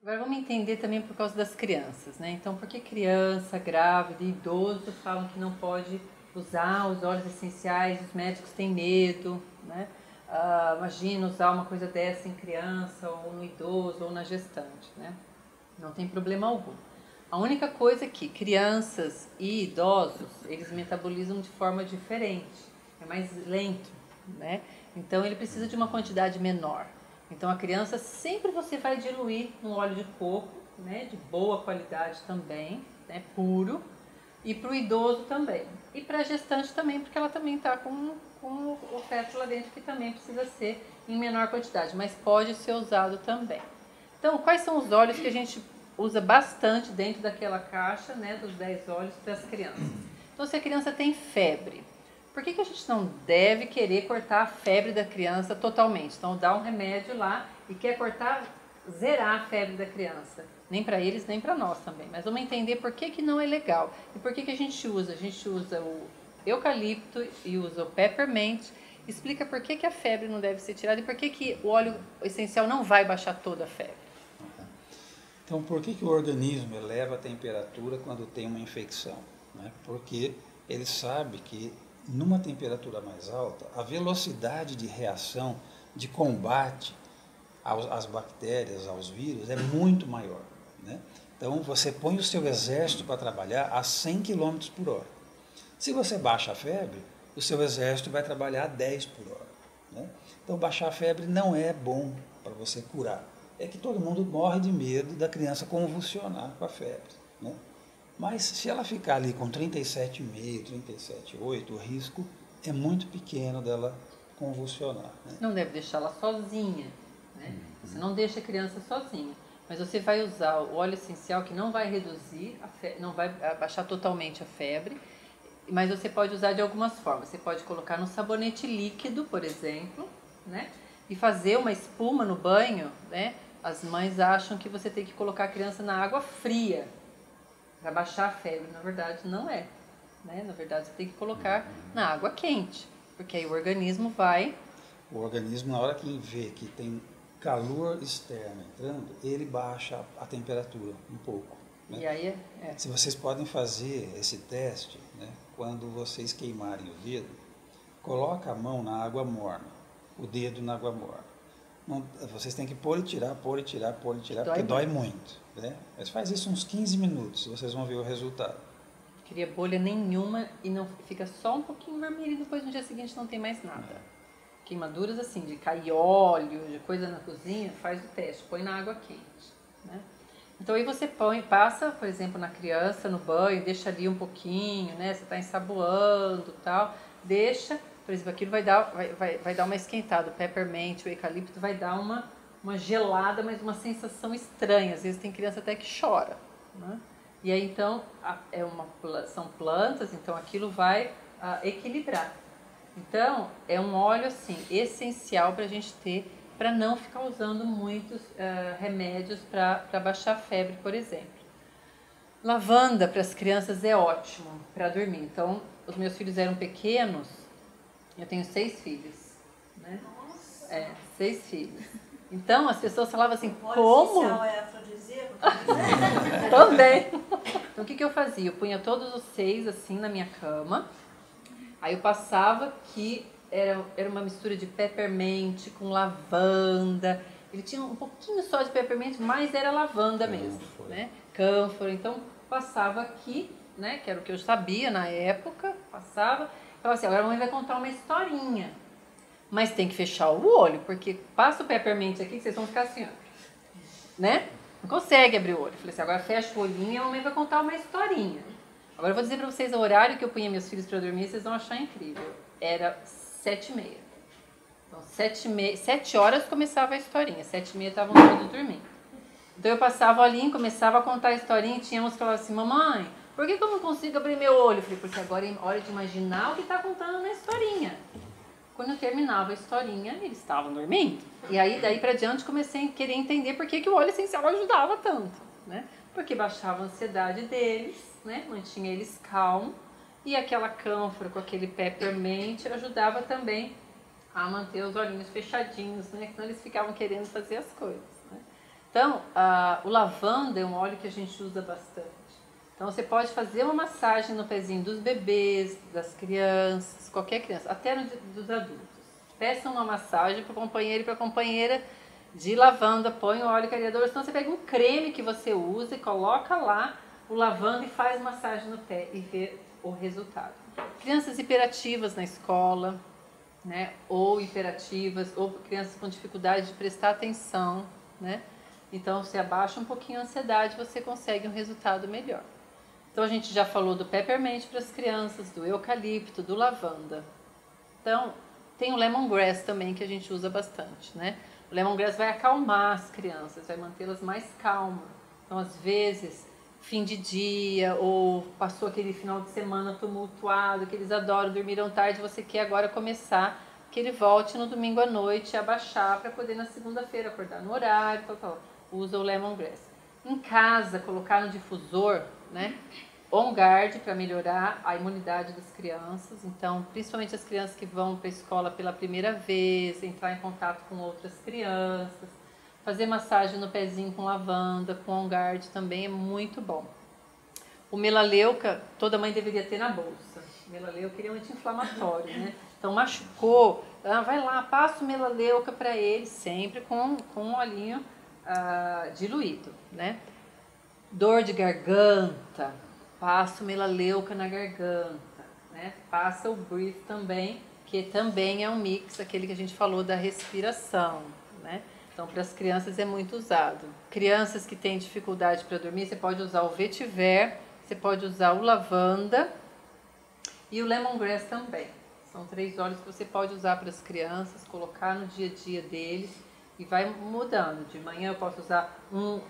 Agora vamos entender também por causa das crianças, né? Então, por que criança, grávida e idoso falam que não pode usar os óleos essenciais, os médicos têm medo, né? Imagina usar uma coisa dessa em criança, ou no idoso, ou na gestante, né? Não tem problema algum. A única coisa é que crianças e idosos, eles metabolizam de forma diferente, é mais lento, né? Então, ele precisa de uma quantidade menor. Então, a criança sempre você vai diluir no óleo de coco, né, de boa qualidade também, né, puro, e para o idoso também. E para a gestante também, porque ela também está com o feto lá dentro, que também precisa ser em menor quantidade, mas pode ser usado também. Então, quais são os óleos que a gente usa bastante dentro daquela caixa, né, dos 10 óleos para as crianças? Então, se a criança tem febre, por que a gente não deve querer cortar a febre da criança totalmente? Então, dá um remédio lá e quer cortar, zerar a febre da criança. Nem para eles, nem para nós também. Mas vamos entender por que não é legal. E por que a gente usa? A gente usa o eucalipto e usa o peppermint. Explica por que a febre não deve ser tirada e por que o óleo essencial não vai baixar toda a febre. Então, por que o organismo eleva a temperatura quando tem uma infecção? Né? Porque ele sabe que numa temperatura mais alta, a velocidade de reação, de combate às bactérias, aos vírus, é muito maior. Né? Então, você põe o seu exército para trabalhar a 100 km por hora. Se você baixa a febre, o seu exército vai trabalhar a 10 por hora. Né? Então, baixar a febre não é bom para você curar. É que todo mundo morre de medo da criança convulsionar com a febre. Né? Mas se ela ficar ali com 37,5, 37,8, o risco é muito pequeno dela convulsionar. Né? Não deve deixá-la sozinha, né? Você não deixa a criança sozinha, mas você vai usar o óleo essencial que não vai reduzir, não vai abaixar totalmente a febre, mas você pode usar de algumas formas. Você pode colocar no sabonete líquido, por exemplo, né? E fazer uma espuma no banho, né? As mães acham que você tem que colocar a criança na água fria para baixar a febre. Na verdade, não é. Né? Na verdade, você tem que colocar na água quente, porque aí o organismo vai... O organismo, na hora que vê que tem calor externo entrando, ele baixa a temperatura um pouco. Né? E aí Se vocês podem fazer esse teste, né? Quando vocês queimarem o dedo, coloca a mão na água morna, o dedo na água morna. Não, vocês têm que pôr e tirar, porque dói muito. Né? Mas faz isso uns 15 minutos, vocês vão ver o resultado. Não cria bolha nenhuma e não fica só um pouquinho vermelho e depois no dia seguinte não tem mais nada. Queimaduras assim, de cair óleo, de coisa na cozinha, faz o teste, põe na água quente. Né? Então aí você passa, por exemplo, na criança, no banho, deixa ali um pouquinho, né? Você está ensaboando e tal, deixa... Por exemplo, aquilo vai dar uma esquentada, o peppermint, o eucalipto vai dar uma gelada, mas uma sensação estranha. Às vezes tem criança até que chora. Né? E aí então, são plantas, então aquilo vai equilibrar. Então, é um óleo assim, essencial para a gente ter, para não ficar usando muitos remédios para baixar a febre, por exemplo. Lavanda para as crianças é ótimo para dormir. Então, os meus filhos eram pequenos. Eu tenho 6 filhos, né? Nossa. 6 filhos. Então, as pessoas falavam assim, óleo como? Essencial é afrodisíaco? Também. Então, o que eu fazia? Eu punha todos os 6 assim na minha cama. Aí eu passava que era uma mistura de peppermint com lavanda. Ele tinha um pouquinho só de peppermint, mas era lavanda mesmo, né? Cânfora. Então, passava aqui, né? Que era o que eu sabia na época. Passava... Falava assim, agora a mãe vai contar uma historinha. Mas tem que fechar o olho, porque passa o peppermint aqui que vocês vão ficar assim, ó. Né? Não consegue abrir o olho. Falei assim, agora fecha o olhinho e a mamãe vai contar uma historinha. Agora eu vou dizer pra vocês o horário que eu punha meus filhos pra dormir, vocês vão achar incrível. Era 7h30. Então 7 horas começava a historinha, 7h30 estavam todos dormindo. Então eu passava o olhinho, começava a contar a historinha e tinha uns que falavam assim, mamãe, por que eu não consigo abrir meu olho? Eu falei, porque agora é hora de imaginar o que está contando na historinha. Quando eu terminava a historinha, eles estavam dormindo. E aí, daí pra diante, comecei a querer entender por que o óleo essencial ajudava tanto. Né? Porque baixava a ansiedade deles, né? Mantinha eles calmos E aquela cânfora com aquele peppermint ajudava também a manter os olhinhos fechadinhos, né? Senão eles ficavam querendo fazer as coisas, né? Então, o lavanda é um óleo que a gente usa bastante. Então, você pode fazer uma massagem no pezinho dos bebês, das crianças, qualquer criança, até dos adultos. Peça uma massagem para o companheiro e para a companheira de lavanda, põe o óleo clareador, senão você pega um creme que você usa e coloca lá o lavanda e faz massagem no pé e vê o resultado. Crianças hiperativas na escola, né, ou hiperativas, ou crianças com dificuldade de prestar atenção, né? Então, se abaixa um pouquinho a ansiedade, você consegue um resultado melhor. Então, a gente já falou do peppermint para as crianças, do eucalipto, do lavanda. Então, tem o lemongrass também, que a gente usa bastante, né? O lemongrass vai acalmar as crianças, vai mantê-las mais calmas. Então, às vezes, fim de dia, ou passou aquele final de semana tumultuado, que eles adoram, dormiram tarde, você quer agora começar, que ele volte no domingo à noite a baixar para poder na segunda-feira acordar no horário, tal. Usa o lemongrass. Em casa, colocar no difusor, né? On Guard para melhorar a imunidade das crianças. Então, principalmente as crianças que vão para a escola pela primeira vez, entrar em contato com outras crianças, fazer massagem no pezinho com lavanda, com On Guard também é muito bom. O melaleuca, toda mãe deveria ter na bolsa. O melaleuca é um anti-inflamatório, né? Então, machucou, vai lá, passa o melaleuca para ele, sempre com um olhinho diluído, né? Dor de garganta, passa o melaleuca na garganta, né? Passa o Breathe também, que também é um mix, aquele que a gente falou da respiração, né? Então, para as crianças é muito usado. Crianças que têm dificuldade para dormir, você pode usar o vetiver, você pode usar o lavanda e o lemongrass também. São 3 óleos que você pode usar para as crianças, colocar no dia a dia deles e vai mudando. De manhã eu posso usar um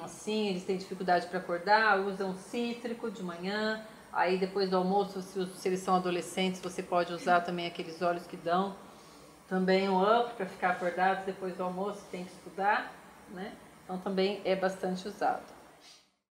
assim, eles têm dificuldade para acordar, usam um cítrico de manhã. Aí depois do almoço, se eles são adolescentes, você pode usar também aqueles óleos que dão também um up para ficar acordados depois do almoço, tem que estudar, né? Então também é bastante usado.